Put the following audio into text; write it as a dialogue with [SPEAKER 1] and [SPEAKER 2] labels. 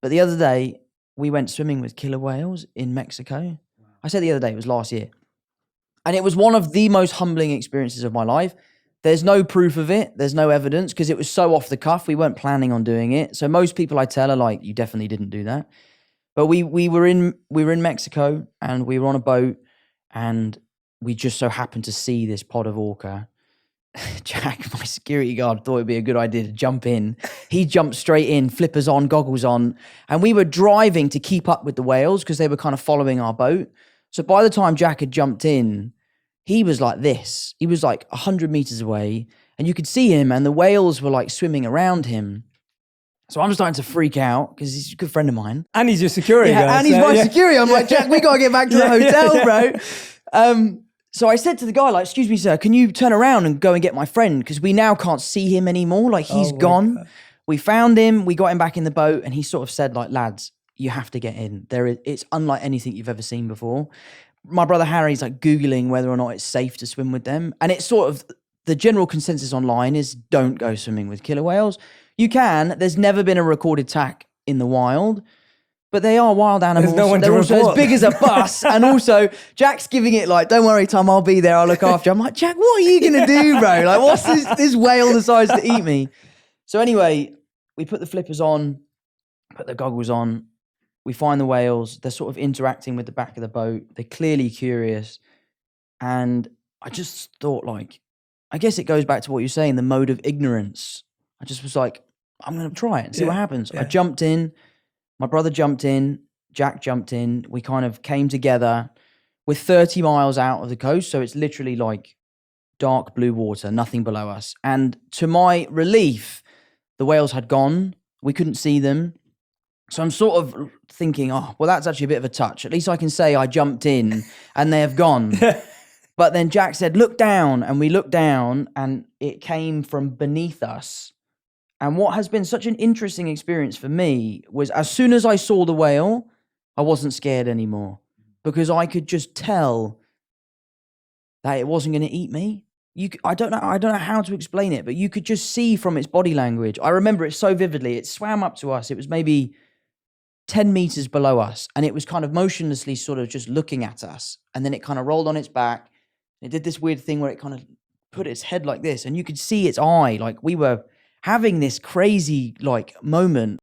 [SPEAKER 1] But the other day, we went swimming with killer whales in Mexico. I said the other day, it was last year. And it was one of the most humbling experiences of my life. There's no proof of it. There's no evidence because it was so off the cuff. We weren't planning on doing it. So most people I tell are like, you definitely didn't do that. But we were in Mexico and we were on a boat and we just so happened to see this pod of orca. Jack, my security guard, thought it'd be a good idea to jump in. He jumped straight in, flippers on, goggles on, and we were driving to keep up with the whales because they were kind of following our boat. So by the time Jack had jumped in, he was like this. He was like 100 meters away, and you could see him, and the whales were like swimming around him. So I'm starting to freak out because he's a good friend of mine.
[SPEAKER 2] And he's your security guard.
[SPEAKER 1] And he's my security. I'm like, Jack, we got to get back to the hotel, bro. So I said to the guy, like, excuse me, sir, can you turn around and go and get my friend? Because we now can't see him anymore. Like, he's gone. God. We found him. We got him back in the boat. And he sort of said, like, lads, you have to get in. It's unlike anything you've ever seen before. My brother Harry's, like, Googling whether or not it's safe to swim with them. And it's sort of, the general consensus online is don't go swimming with killer whales. You can. There's never been a recorded attack in the wild. But they are wild animals.
[SPEAKER 2] There's no one
[SPEAKER 1] They're
[SPEAKER 2] to
[SPEAKER 1] also
[SPEAKER 2] report.
[SPEAKER 1] as big as a bus. And also, Jack's giving it like, don't worry, Tom, I'll be there. I'll look after you. I'm like, Jack, what are you going to do, bro? Like, what's this whale decides to eat me? So anyway, we put the flippers on, put the goggles on. We find the whales. They're sort of interacting with the back of the boat. They're clearly curious. And I just thought, like, I guess it goes back to what you're saying, the mode of ignorance. I just was like, I'm going to try it and see what happens. I jumped in. My brother jumped in, Jack jumped in. We kind of came together. We're 30 miles out of the coast, so it's literally like dark blue water, nothing below us. And to my relief, the whales had gone. We couldn't see them. So I'm sort of thinking, oh, well, that's actually a bit of a touch. At least I can say I jumped in and they have gone. But then Jack said, look down. And we looked down and it came from beneath us. And what has been such an interesting experience for me was as soon as I saw the whale, I wasn't scared anymore because I could just tell that it wasn't going to eat me. I don't know how to explain it, but you could just see from its body language. I remember it so vividly. It swam up to us. It was maybe 10 meters below us, and it was kind of motionlessly sort of just looking at us. And then it kind of rolled on its back. It did this weird thing where it kind of put its head like this, and you could see its eye. Like we were having this crazy like moment.